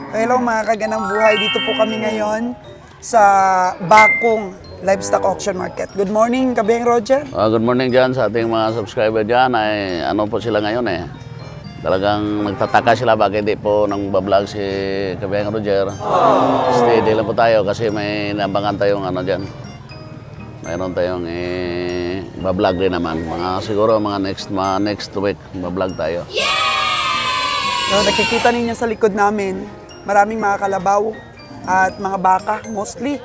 Hello mga kaganang buhay, dito po kami ngayon sa Bakong Livestock Auction Market. Good morning, Kabeng Roger. Good morning dyan sa ating mga subscriber dyan. Ay, ano po sila ngayon eh. Talagang nagtataka sila bakit di po nang bablog si Kabeng Roger. Steady lang po tayo kasi may nabangan tayong ano dyan. Mayroon tayong bablog rin naman. Siguro mga next week bablog tayo. So, nakikita ninyo sa likod namin, maraming mga kalabaw at mga baka mostly.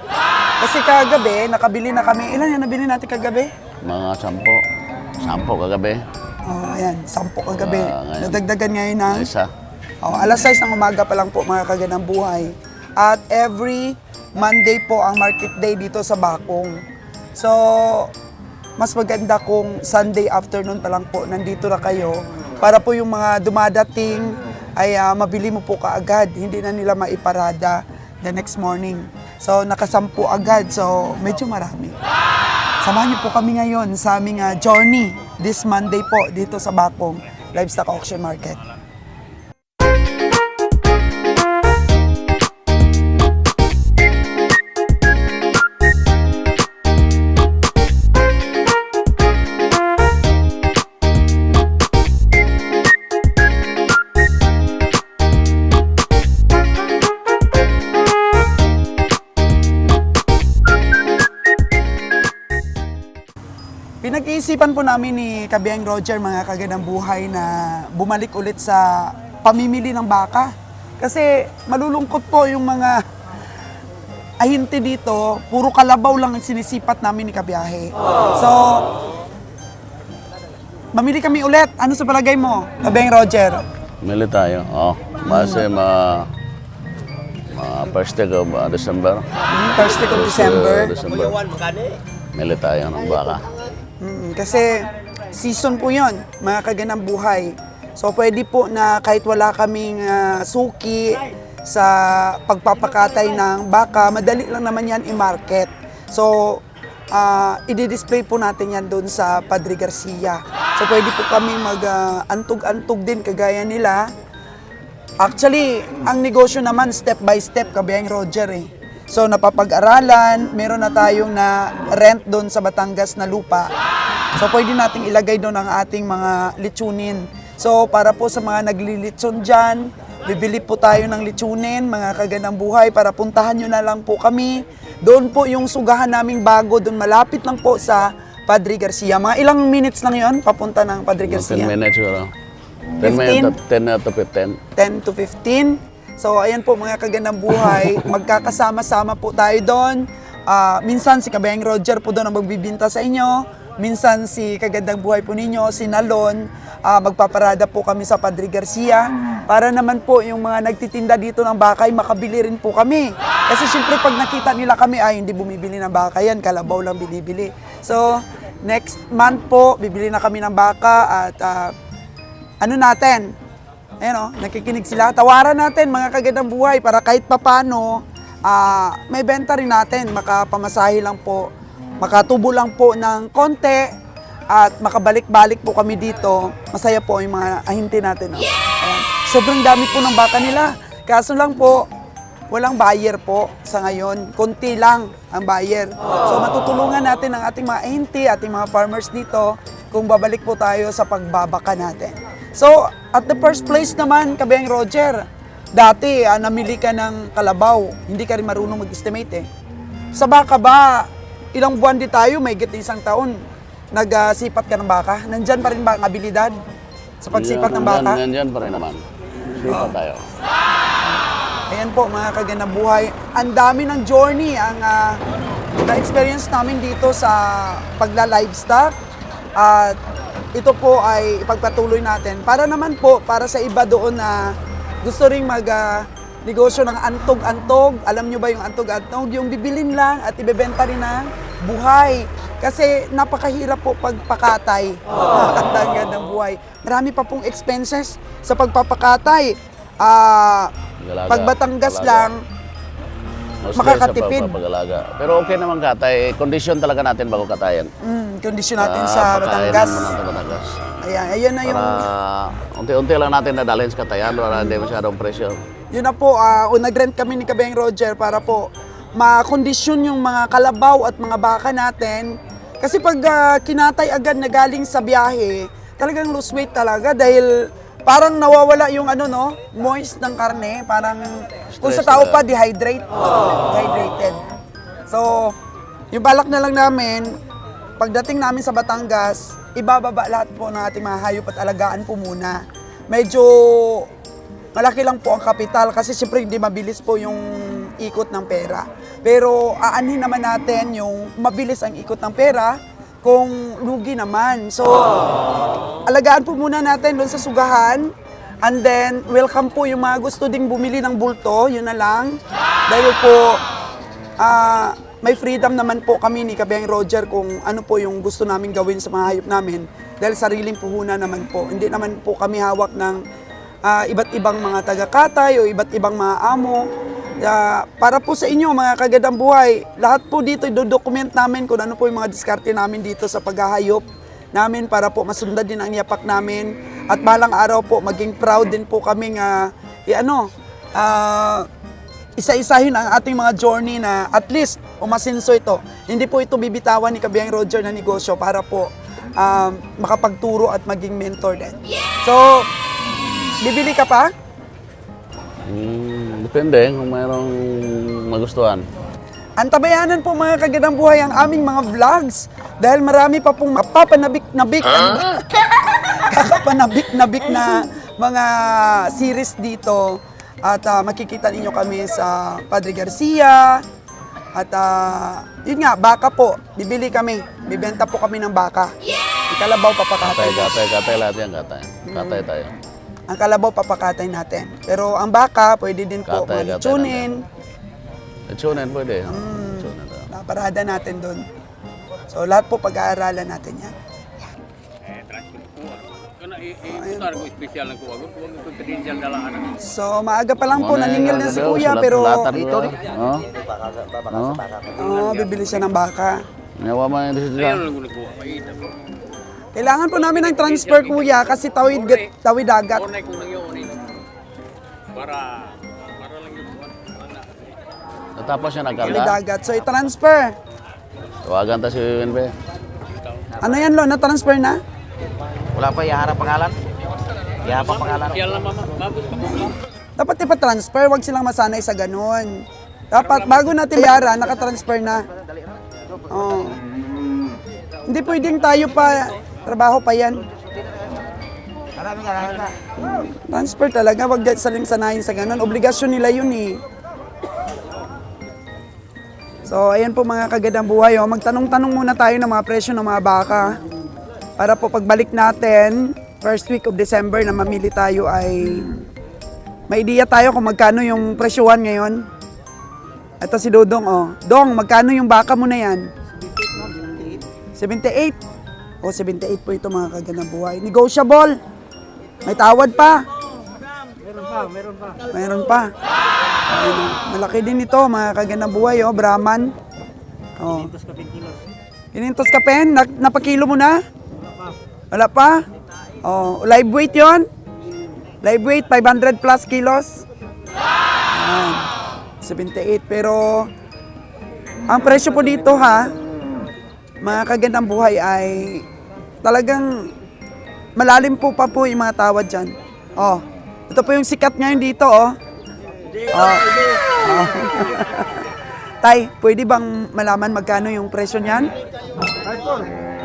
Kasi kagabi, nakabili na kami. Ilan yan nabili natin kagabi? Mga 10 kagabi. Oh, ayan, 10 kagabi. Ngayon. Nadagdagan ngayon ng Isa. alas 6 ng umaga pa lang po mga kaganang buhay. At every Monday po ang market day dito sa Bakong. So, mas maganda kung Sunday afternoon pa lang po nandito na kayo para po yung mga dumadating ay mabili mo po kaagad. Hindi na nila maiparada the next morning. So, nakasampu agad. So, medyo marami. Samahan niyo po kami ngayon sa aming journey this Monday po dito sa Bakong Livestock Auction Market. Pinag-iisipan po namin ni Kabeng Roger, mga kaganang buhay, na bumalik ulit sa pamimili ng baka. Kasi malulungkot po yung mga ahinti dito, puro kalabaw lang ang sinisipat namin ni Kabiyahe. So, mamili kami ulit. Ano sa palagay mo, Kabeng Roger? Mili tayo. Base first week of December. First week of December. Mili tayo ng baka. Kasi season po yon, mga kaganang buhay. So pwede po na kahit wala kaming suki sa pagpapakatay ng baka, madali lang naman yan i-market. So i-display po natin yan doon sa Padre Garcia. So pwede po kami mag-antog-antog din kagaya nila. Actually, ang negosyo naman step by step, Kabeng Roger eh. So napapag-aralan, meron na tayong na rent doon sa Batangas na lupa. So pwede nating ilagay doon ang ating mga litsunin. So para po sa mga naglilitson dyan, bibili po tayo ng litsunin, mga kaganang buhay, para puntahan nyo na lang po kami. Doon po yung sugahan naming bago, doon malapit lang po sa Padre Garcia. Mga ilang minutes lang yon papunta ng Padre Garcia? 10 minutes siguro. 10 to 15. 10 to 15. So, ayan po mga kaganang buhay, magkakasama-sama po tayo doon. Minsan si Kabeng Roger po doon ang magbibinta sa inyo. Minsan si kagandang buhay po ninyo, si Nalon, magpaparada po kami sa Padre Garcia. Para naman po yung mga nagtitinda dito ng baka ay makabili rin po kami. Kasi syempre pag nakita nila kami, ay hindi bumibili ng baka yan, kalabaw lang binibili. So, next month po, bibili na kami ng baka at ano natin? Ayan o, nakikinig sila. Tawaran natin mga kagandang buhay para kahit papano, may benta rin natin. Makapamasahe lang po, makatubo lang po ng konti at makabalik-balik po kami dito. Masaya po yung mga ahinti natin. No? Ayan. Sobrang dami po ng baka nila. Kaso lang po, walang buyer po sa ngayon. Konti lang ang buyer. So matutulungan natin ang ating mga ahinti, ating mga farmers dito kung babalik po tayo sa pagbabaka natin. So, at the first place naman, Kabeng Roger, dati namili ka ng kalabaw, hindi ka rin marunong mag-estimate eh. Sa baka ba, ilang buwan di tayo, may isang taon, nagsipat ka ng baka? Nandyan pa rin ba ang abilidad sa pagsipat ng baka? Nandyan pa rin naman. Sipat tayo. Ayan po mga kaganang buhay, ang dami ng journey ang na-experience namin dito sa pagla-livestock. At ito po ay ipagpatuloy natin. Para naman po, para sa iba doon na gusto ring mag-negosyo ng antog-antog. Alam nyo ba yung antog-antog? Yung bibilin lang at ibebenta rin ng buhay. Kasi napakahirap po pagpakatay. Napakatangad ng buhay. Marami pa pong expenses sa pagpapakatay. Pag Batangas lang, makakatipid. Pero okay naman katay. Kondisyon talaga natin bago katayan. Kondisyon natin sa Batangas. Ayan, ayan na yung... Unti-unti lang natin nadalhin sa katayan para hindi masyadong presyo. Yun na po, nag-rent kami ni Kabeng Roger para po makondisyon yung mga kalabaw at mga baka natin. Kasi pag kinatay agad na galing sa biyahe, talagang lose weight talaga dahil parang nawawala yung moist ng karne. Parang kung sa tao pa, dehydrated. So, yung balak na lang namin, pagdating namin sa Batangas, ibababa lahat po ng ating mga hayop at alagaan po muna. Medyo malaki lang po ang kapital kasi siyempre hindi mabilis po yung ikot ng pera. Pero aanhin naman natin yung mabilis ang ikot ng pera kung lugi naman. So, alagaan po muna natin doon sa sugahan. And then, welcome po yung mga gusto ding bumili ng bulto, yun na lang. Dahil po, may freedom naman po kami ni Kabeng Roger kung ano po yung gusto namin gawin sa mga hayop namin. Dahil sariling puhunan naman po. Hindi naman po kami hawak ng iba't ibang mga taga-katay o iba't ibang mga amo. Para po sa inyo, mga kagandang buhay, lahat po dito i-document namin kung ano po yung mga diskarte namin dito sa paghahayop namin para po masundan din ang yapak namin. At balang araw po, maging proud din po kaming isa-isahin ang ating mga journey na at least umasinso ito. Hindi po ito bibitawan ni Kabeng Roger na negosyo para po makapagturo at maging mentor din. So, bibili ka pa? Depende kung mayroong magustuhan. Antabayanan po mga kagandang buhay ang aming mga vlogs dahil marami pa pong mapapanabik-nabik kakapanabik-nabik na mga series dito at makikita ninyo kami sa Padre Garcia at yun nga, baka po, bibili kami, bibenta po kami ng baka. Ikalabaw papakatay. Katay lahat yan, katay. Katay tayo. Ang kalabaw papakatay natin. Pero ang baka, pwede din po Katay mag-tune-in. Tsunin pwede. Tsunin tayo. Naparada natin doon. So lahat po pag-aaralan natin yan. So maaga pa lang po, naningil na si Kuya pero bibili siya ng baka. Nawa mo yung decision. Kailangan po namin ng transfer, Kuya, kasi tawid dagat. Natapos siya Tawid nagkarga. dagat. So i-transfer. Tawagan ta si Winbe. Ano yan, Lo? Na-transfer na? Wala pa iharap pangalan? Iharap ang pangalan? Dapat ipa-transfer, wag silang masanay sa ganun. Dapat bago natin bayaran, naka-transfer na. Oh. Hindi pwedeng tayo pa, trabaho pa yan. Transfer talaga, wag saling sanayin sa ganun. Obligasyon nila yun eh. So, ayan po mga kagandang buhay. Oh. Magtanong-tanong muna tayo ng mga presyo ng mga baka. Para po pagbalik natin, first week of December na mamili tayo ay may idea tayo kung magkano yung presyohan ngayon. Ito si Dodong, oh. Dong, magkano yung baka mo na yan? 78. O, 78 po ito mga kagandang buhay. Negotiable. May tawad pa. Meron pa. Ayun, oh. Malaki din ito mga kagandang buhay, oh. Brahman. Oh. 500 kapen? Napakilo mo na? Wala pa? Oh, live weight yon? Live weight, 500 plus kilos. Ayan. 78. Pero, ang presyo po dito ha, mga kagandang buhay ay talagang malalim po pa po yung mga tawad dyan. Oh, ito po yung sikat ngayon dito, oh. Oh. Oh. Tay, pwede bang malaman magkano yung presyo niyan?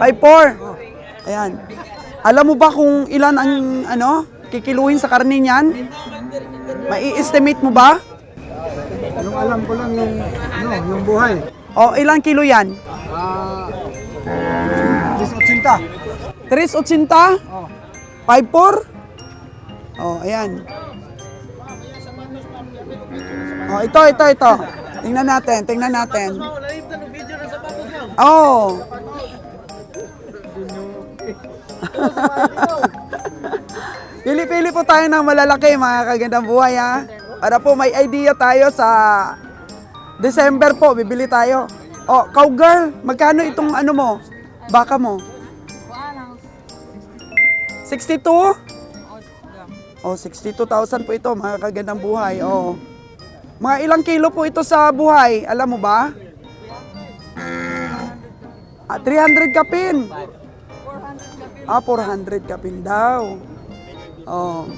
5.4. Ayan. Alam mo ba kung ilan ang kikiluhin sa karne niyan? Mai-estimate mo ba? Yung alam ko lang yung buhay. O, ilang kilo yan? 380. 380? Oh. 5.4? Oh, ayan. Oh, ito. Tingnan natin. Oh. Pili-pili po tayo ng malalaki mga kagandang buhay ha. Para po may idea tayo sa December po, bibili tayo. Oh, cowgirl, magkano itong baka mo? 62? Oh, 62,000 po ito, mga kagandang buhay. Oh. Mga ilang kilo po ito sa buhay, alam mo ba? 300 kapin. 400 kapin daw. Oh.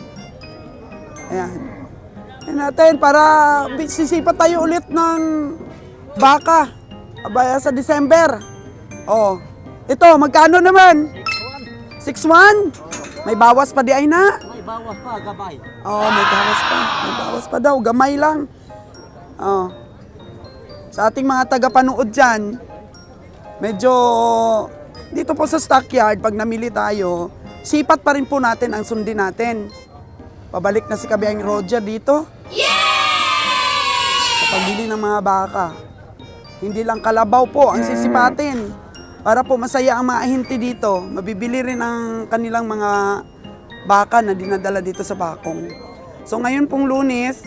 Ayan. Ayan natin, para sisipat tayo ulit ng baka. Abaya sa December. Oh. Ito, magkano naman? 6,1? May bawas pa di ay na? May bawas pa, gabay. Oh, may bawas pa. May bawas pa daw, gamay lang. Oh. Sa ating mga tagapanood dyan, medyo dito po sa stockyard, pag namili tayo, sipat pa rin po natin ang sundin natin. Pabalik na si Kabeng Roger dito. Sa pagbili ng mga baka. Hindi lang kalabaw po ang sisipatin. Para po masaya ang mga ahinti dito, mabibili rin ang kanilang mga baka na dinadala dito sa Bakong. So ngayon pong Lunes,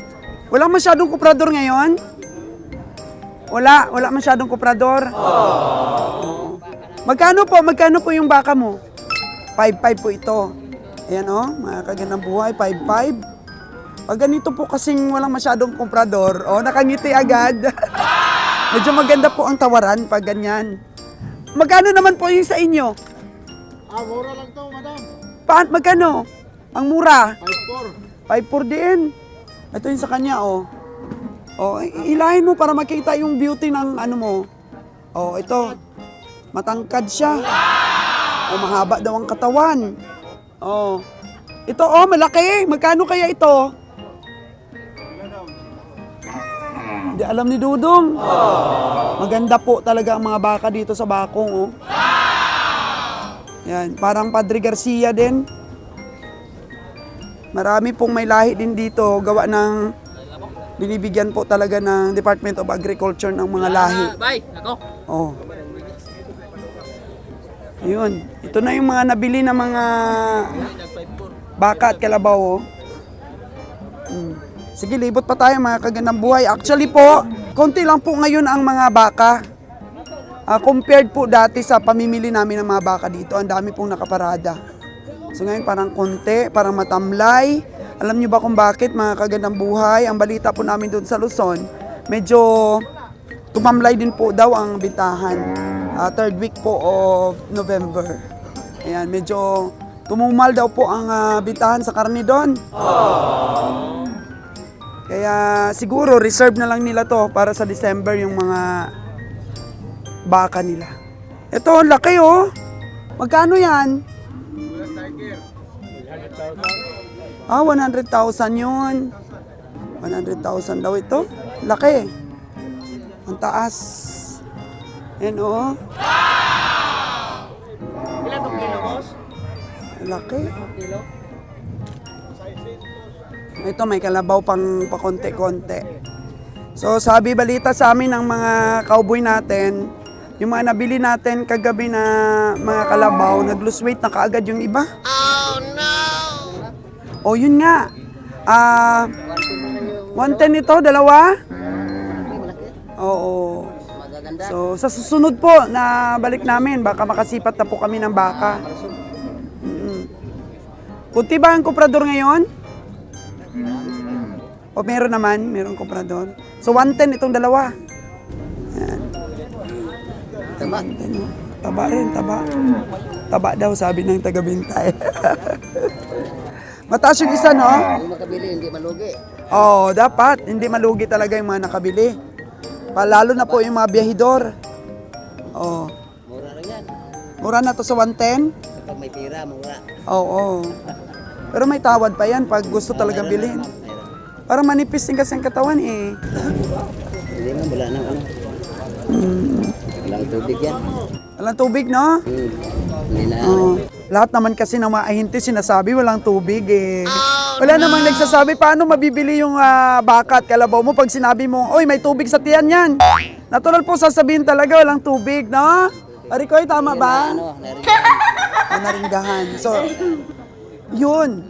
walang masyadong kuprador ngayon? Wala masyadong kuprador? Oo. Magkano po yung baka mo? 5,500 po ito. Ayan o, mga kagandang buhay, 5,500. Pag ganito po kasing walang masyadong komprador, nakangiti agad. Medyo maganda po ang tawaran pag ganyan. Magkano naman po yung sa inyo? Mura lang to, madam. Magkano? Ang mura? 5,400. 5,400 din. Ito yung sa kanya, ilahin mo para makita yung beauty ng ano mo. Ito. Matangkad siya. Mahaba daw ang katawan. Ito, malaki. Magkano kaya ito? Hindi alam ni Dudong. Maganda po talaga ang mga baka dito sa Bakong, Yan, parang Padre Garcia din. Marami pong may lahi din dito, gawa ng binibigyan po talaga ng Department of Agriculture ng mga lahi. Oh. Yun. Ito na yung mga nabili na mga baka at kalabaw. Sige, libot pa tayo mga kagandang buhay. Actually po, konti lang po ngayon ang mga baka. Compared po dati sa pamimili namin ng mga baka dito, ang dami pong nakaparada. So ngayon parang konti, parang matamlay. Alam niyo ba kung bakit mga kagandang buhay? Ang balita po namin doon sa Luzon, medyo tumamlay din po daw ang bintahan. Third week po of November. Ayan, medyo tumumal daw po ang bintahan sa karne doon. Kaya siguro reserve na lang nila to para sa December yung mga baka nila. Ito, laki Magkano yan? 100,000 yun. 100,000 daw ito. Laki. Ang taas. Yan Ilan tong kilo, boss? Laki. Ito may kalabaw pang pakonte-konte. So sabi balita sa amin ng mga cowboy natin, yung mga nabili natin kagabi na mga kalabaw, nag-lose weight na kaagad yung iba. Oh no! Yun nga. 110 ito, dalawa? Oo. So sa susunod po na balik namin, baka makasipat na po kami ng baka. Kunti ba ang komprador ngayon? Meron naman, meron komprador. So 110 itong dalawa. Yan. Taba. Taba rin, taba. Taba daw sabi ng taga-bintay. Mataas yung isa, no? Kung makabili, hindi malugi. Dapat. Hindi malugi talaga yung mga nakabili. Lalo na po yung mga biyahidor. Mura lang yan. Mura na to sa 110? Kapag may pira, mura. Oo. Pero may tawad pa yan pag gusto talaga bilhin. Para manipis din kasi ang katawan Hindi man, wala nang ano. Walang tubig yan. Walang tubig, no? Hindi na. Lahat naman kasi ng mga ahinti sinasabi walang tubig Wala namang nagsasabi paano mabibili yung baka at kalabaw mo pag sinabi mo, oy may tubig sa tiyan yan. Natural po sasabihin talaga walang tubig, no? Arikoy, tama ba? Naringgan. Naringgahan. So, yun.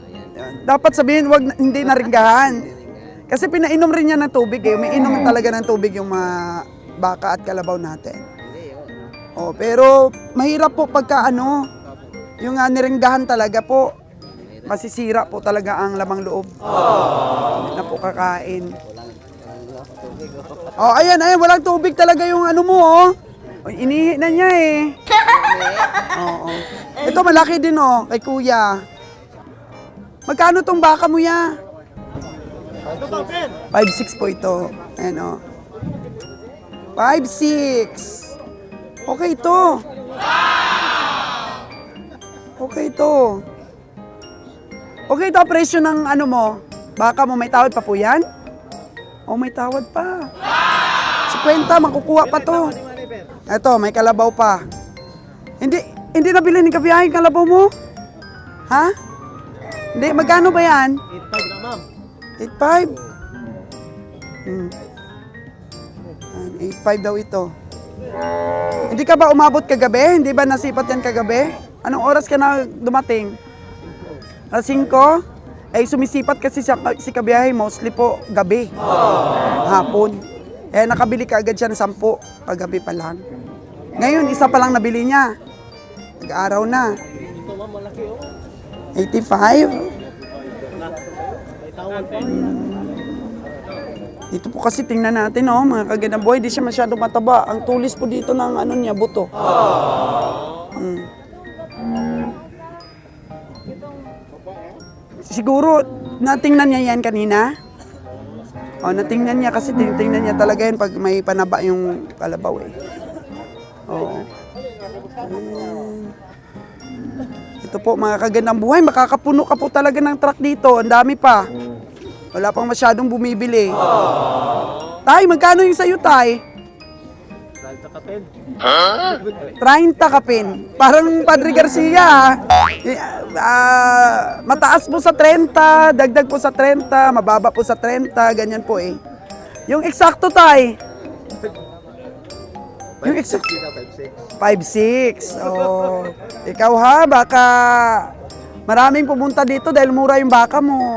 Dapat sabihin hindi naringgahan. Kasi pinainom rin niya ng tubig May inom talaga ng tubig yung mga baka at kalabaw natin. Pero mahirap po pagka yung niringgahan talaga po. masisira po talaga ang lamang loob. Hindi na po kakain. Oh, ayan, walang tubig talaga yung ano mo, oh. Oh, inihi na niya eh. Oo. Ito malaki din, oh, kay kuya. Magkano tong baka mo ya? 5'6" po ito. Ayan, oh. 5'6". Okay ito. Okay ito. Okay ito ang presyo ng ano mo. Baka mo, may tawad pa po yan? Oh, may tawad pa. 50, makukuha pa to. Eto, may kalabaw pa. Hindi nabili ni Kabiyahe yung kalabaw mo? Ha? Hindi, magkano ba yan? 8.5 na, ma'am. 8.5 daw ito. Hindi ka ba umabot kagabi? Hindi ba nasipat yan kagabi? Anong oras ka na dumating? Alas 5? Eh, sumisipat kasi si Kabiyahe mostly po gabi. Hapon. Eh, nakabili ka agad siya ng 10 kagabi pa lang. Ngayon, isa pa lang nabili niya. Nag-araw na. 85? Dito po kasi tingnan natin, oh, mga kagandang buhay, di siya masyado mataba. Ang tulis po dito ng ano niya, buto. Siguro, natingnan niya yan kanina? O, natingnan niya kasi tingnan niya talaga yan pag may panaba yung kalabaw eh. Oo. Ito po, mga kagandang buhay, makakapuno ka po talaga ng truck dito. Ang dami pa. Wala pang masyadong bumibili. Tay, magkano yung sa'yo, Tay? 30 kapin. Parang Padre Garcia. Mataas po sa 30, dagdag po sa 30, mababa po sa 30, ganyan po eh. Yung eksakto, Tay. Yung eksakto. 5'6". Oh. Ikaw ha, baka maraming pumunta dito dahil mura yung baka mo.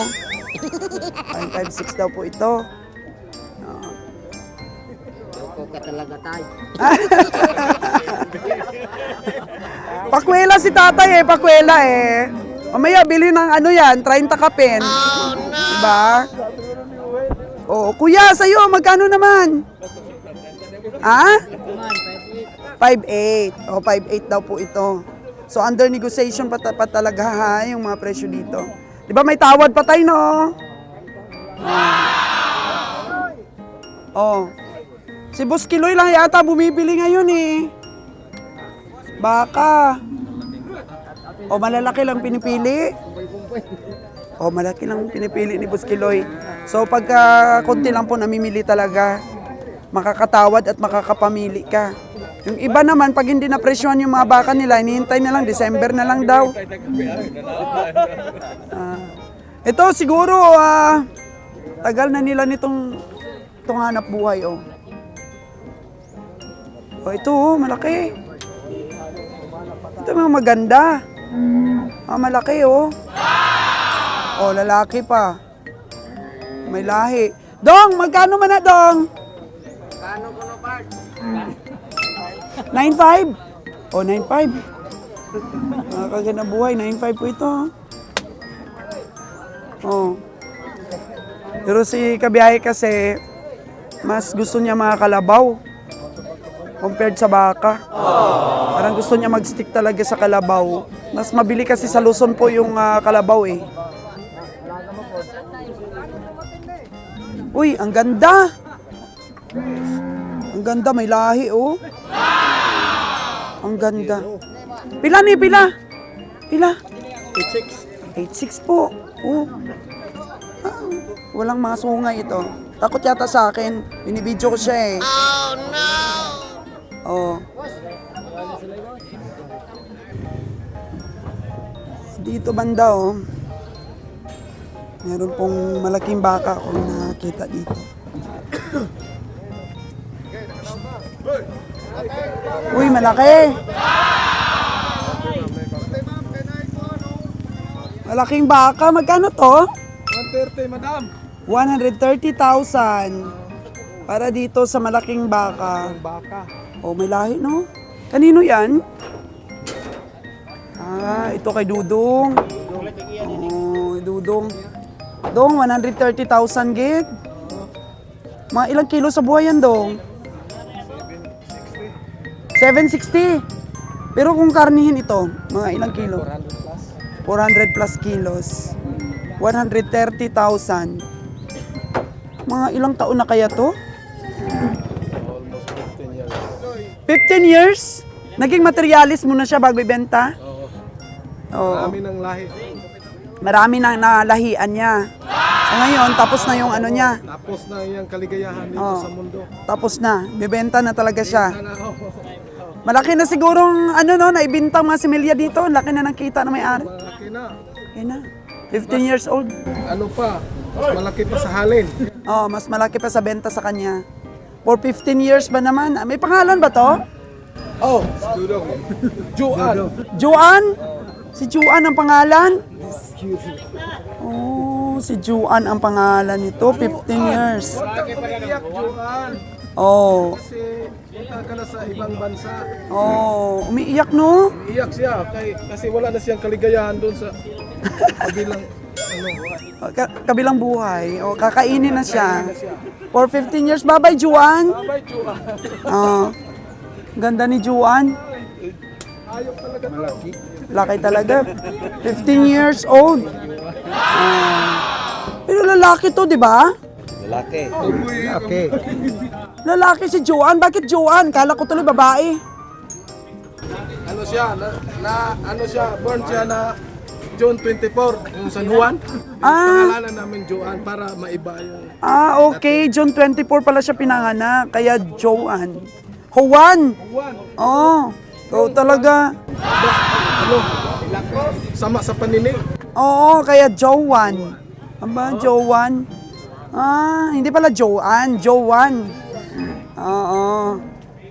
5'6" daw po ito. Ka talaga tayo. Pakwela si tatay eh, pakwela eh. Mamaya bili ng ano yan, 30 kapin. Oh, no! Diba? Oh, kuya, sa'yo, magkano naman? Ha? 5'8". Oh, 5'8" daw po ito. So, under negotiation pa talaga ha, yung mga presyo dito. Diba may tawad pa tayo, no? Oh. Si Boss Kiloy lang yata bumibili ngayon eh. Baka. O malalaki lang pinipili. O malaki lang pinipili ni Boss Kiloy. So pagka konti lang po namimili talaga, makakatawad at makakapamili ka. Yung iba naman, pag hindi na presyohan yung mga baka nila, hinihintay na lang, December na lang daw. Ito siguro, tagal na nila nitong hanap buhay, oh. Oh, ito, oh, malaki. Ito mga maganda. Malaki, oh. Oh, lalaki pa. May lahi. Dong, magkano man na, Dong? Kano ko no, Bart? 9.5? Oh, 9.5. Kaganda buhay, 9.5 po ito. Oh. Pero si Kabiyahe kasi, mas gusto niya mga kalabaw compared sa baka. Parang gusto niya mag-stick talaga sa kalabaw. Mas mabili kasi sa Luzon po yung kalabaw eh. Uy, ang ganda! Ang ganda, may lahi oh. Ang ganda. Pila ni, pila? Pila? 8.6 po. Oh. Walang mga sungay ito. Takot yata sa akin. Binibidyo ko siya eh. Oh no! Oh. Dito banda oh. Meron pong malaking baka akong nakita dito. Uy, malaki! Malaking baka. Magkano to? 130, madam. 130,000 para dito sa malaking baka. Baka. Oh, may lahi, no? Kanino yan? Ito kay Dudong. Oh. dong. Dong, 130,000 gig. Mga ilang kilo sa buhay yan, dong? 760. Pero kung karnihin ito, mga ilang kilo? 400 plus kilos. 130,000. Mga ilang taon na kaya to? 15 years? Naging materialis mo na siya bago ibenta? Oo. Marami ng lahi. Marami nang nalahian niya. So ngayon, tapos na yung ano niya. Tapos na yung kaligayahan dito Oo. sa mundo. Tapos na. Bibenta na talaga siya. Sana ako. Malaki na sigurong, ano no, naibintang mga similya dito. Laki na nakita na may-ari. Malaki na. Okay na. 15 years old. Ano pa? Mas malaki pa sa halin. Oh, mas malaki pa sa benta sa kanya. For 15 years ba naman? May pangalan ba to? Oh, Juan. Juan? Si Juan ang pangalan? Oh, si Juan ang pangalan nito. 15 years. Huwag kang iyak, Juan. Oh. Kasi punta ka na sa ibang bansa. Oh, umiiyak no? Iyak siya kasi wala na siyang kaligayahan doon sa kabilang ano. Kabilang buhay. O, kakainin na siya. For 15 years. Bye-bye, Juan. Bye, Juan. Oh. Ganda ni Juan. Ayok talaga malaki. Laki talaga. 15 years old. Pero lalaki to, di ba? Lalaki. Lalaki. Lalaki si Juan. Bakit Juan? Kala ko tuloy babae. Ano siya? Ano siya? Born siya na June 24, yung San Juan. Pangalanan namin Juan para maiba yung... Okay. June 24 pala siya pinanganak. Kaya Joan. Juan. Juan. Oh. Ikaw talaga. Ano? Sama sa paninig. Oo, kaya Joan. Aba, Joan. Hindi pala Joan. Joan. Oo.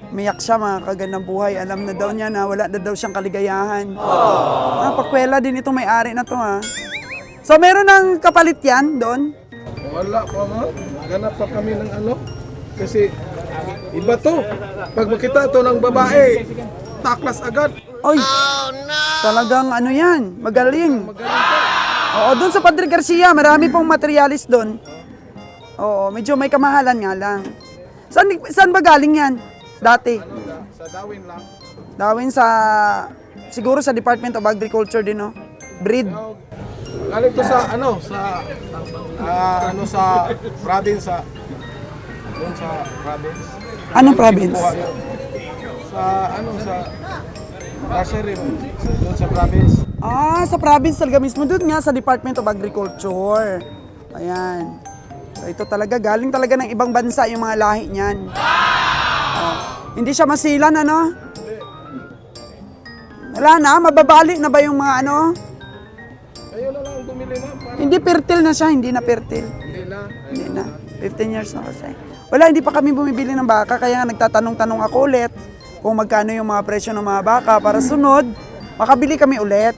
Umiyak siya, mga kagandang buhay. Alam na daw niya na wala na daw siyang kaligayahan. Pakwela din itong may-ari na to, ha. So, meron ng kapalit yan doon? Wala pa ma. Ganap pa kami ng ano. Kasi iba to. Pag makita to ng babae, taklas agad. Oy, talagang ano yan, magaling. Magaling to. Oo, doon sa Padre Garcia, marami pong materialis doon. Oo, medyo may kamahalan nga lang. Saan ba galing yan? Dati. Sa Darwin lang. Dawin sa, siguro sa Department of Agriculture din, no? Breed. Galing to sa ano, sa province sa doon sa province. Anong province? Kuha yun. Sa ano sa nursery doon sa province. Sa province talaga mismo. Doon nga sa Department of Agriculture. Ayan. So, ito talaga, galing talaga ng ibang bansa yung mga lahi niyan. Hindi siya masilan, ano? Wala na, mababali na ba yung mga ano? Ayun na lang bumili na para Hindi fertile na siya, hindi na fertile. hindi na. Hindi na. 15 years na kasi. Wala, hindi pa kami bumibili ng baka, kaya nga nagtatanong-tanong ako ulit kung magkano yung mga presyo ng mga baka para sunod, makabili kami ulit.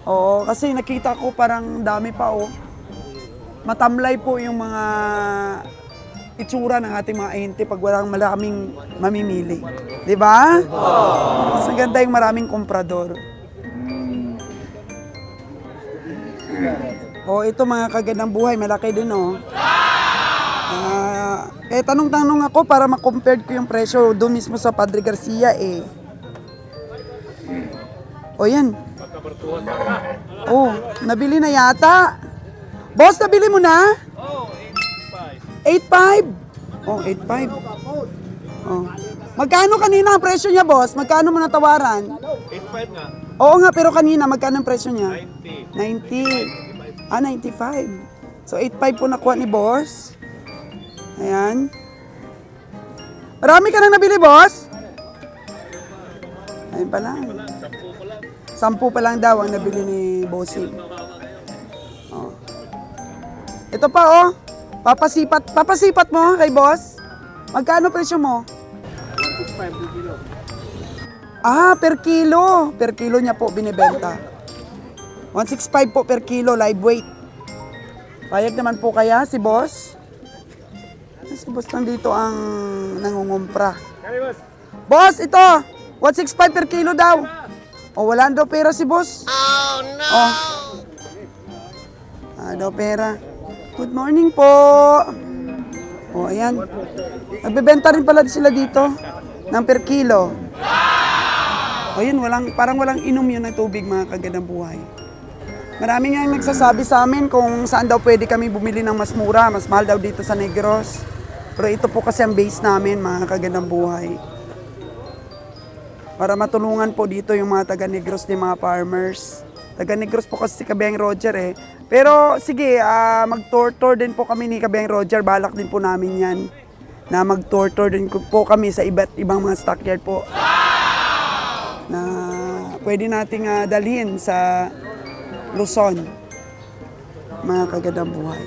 Oo, kasi nakita ko parang dami pa, oh. Matamlay po yung mga itsura ng ating mga ahente pag walang maraming mamimili. Di ba? Mas maganda yung maraming komprador. Ito mga kagandang buhay, malaki din, oh. Tanong-tanong ako para ma-compare ko yung presyo doon mismo sa Padre Garcia, eh. Yan. Nabili na yata. Boss, nabili mo na? 8.5. 8.5. Magkano kanina ang presyo niya, boss? Magkano mo natawaran? 8.5 nga. Oo nga, pero kanina, magkano ang presyo niya? 90. 95. So, 8.5 po nakuha ni boss. Ayan. Marami ka nang nabili, boss? Ayun pa lang. 10 pa lang daw ang nabili ni Bossing. Ito pa, oh. Papasipat mo kay boss. Magkano presyo mo? 165 per kilo. Per kilo. Per kilo niya po binibenta. 165 po per kilo, live weight. Payag naman po kaya si boss? Si boss nandito ang nangungumpra. Boss, ito! 165 per kilo daw. Wala daw pera si boss. Oh, no! daw pera. Good morning po. O, ayan. Nagbebenta rin pala sila dito ng per kilo. O yun, parang walang inom yun na tubig, mga kagandang buhay. Marami nga nagsasabi sa amin kung saan daw pwede kami bumili ng mas mura, mas mahal daw dito sa Negros. Pero ito po kasi ang base namin, mga kagandang buhay. Para matulungan po dito yung mga taga Negros ni mga farmers. Taga Negros po kasi si Kabeng Roger eh. Pero sige, mag-tour din po kami ni Kabeng Roger. Balak din po namin yan. Na mag-tour din po kami sa iba't ibang mga stockyard po. Na pwede nating dalhin sa Luzon. Mga kagandang buhay.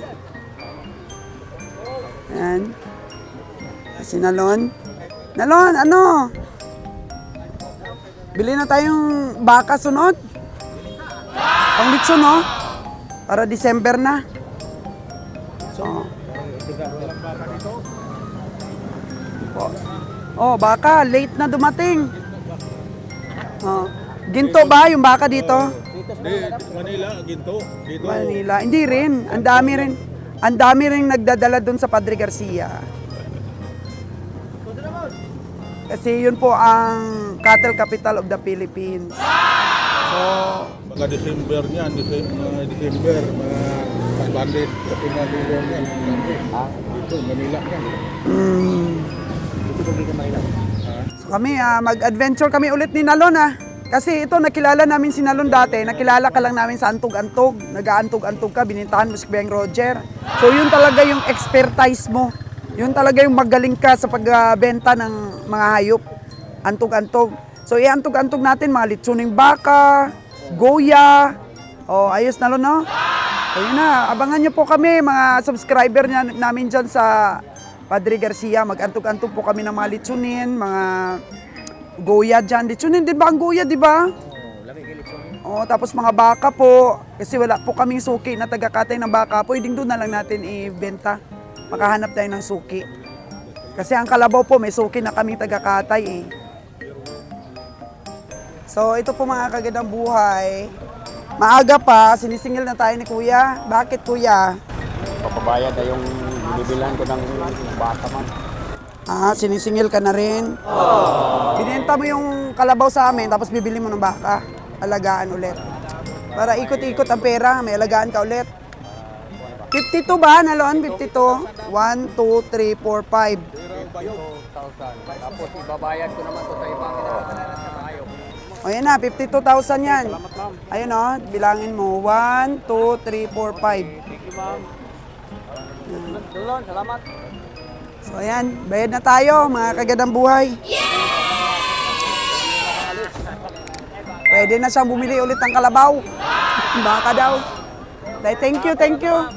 Ayan. Si Nalon. Nalon, ano? Bili na tayong baka sunod. Pang-litso, no? Para December na. Oh, baka. Late na dumating. Oh. Ginto ba yung baka dito? Manila, ginto. Dito. Manila. Hindi rin. Ang dami rin. Ang dami rin nagdadala dun sa Padre Garcia. Kasi yun po ang cattle capital of the Philippines. So, Baka December niyan, December, mga bandit sa pinagulong yan. Dito, Manila yan. So kami, mag-adventure kami ulit ni Nalon Kasi ito, nakilala namin si Nalon dati. Nakilala ka lang namin sa antog-antog. Nag-aantog-antog ka, binintahan mo si Kabeng Roger. So yun talaga yung expertise mo. Yun talaga yung magaling ka sa pagbenta ng mga hayop. Antog-antog. So iantog-antog natin mga litsuning baka, goya. O, ayos Nalon, no? Ayun na, abangan nyo po kami, mga subscriber namin dyan sa Padre Garcia. Mag-antog-antog po kami ng mga litsunin, mga goya dyan. Litsunin din ba ang goya, di ba? Oo, tapos mga baka po. Kasi wala po kaming suki na taga-katay ng baka. Pwedeng doon na lang natin ibenta. Makahanap tayo ng suki. Kasi ang Kalabaw po, may suki na kaming taga-katay eh. So, ito po mga kagandang buhay. Maaga pa, sinisingil na tayo ni Kuya. Bakit, Kuya? Papabayad na yung binibilan ko ng bata man. Sinisingil ka na rin. Binenta mo yung kalabaw sa amin, tapos bibili mo ng baka. Alagaan ulit. Para ikot-ikot ang pera, may alagaan ka ulit. 52 ba, Nalon? 52? 1, 2, 3, 4, 5. Tapos ibabayad ko naman to sa ibang O yan na, 52,000 yan. Ayun o, bilangin mo. 1, 2, 3, 4, 5. Salamat. So ayan, bayad na tayo mga kagandang buhay. Pwede na siyang bumili ulit ng kalabaw. Baka daw. Thank you, thank you.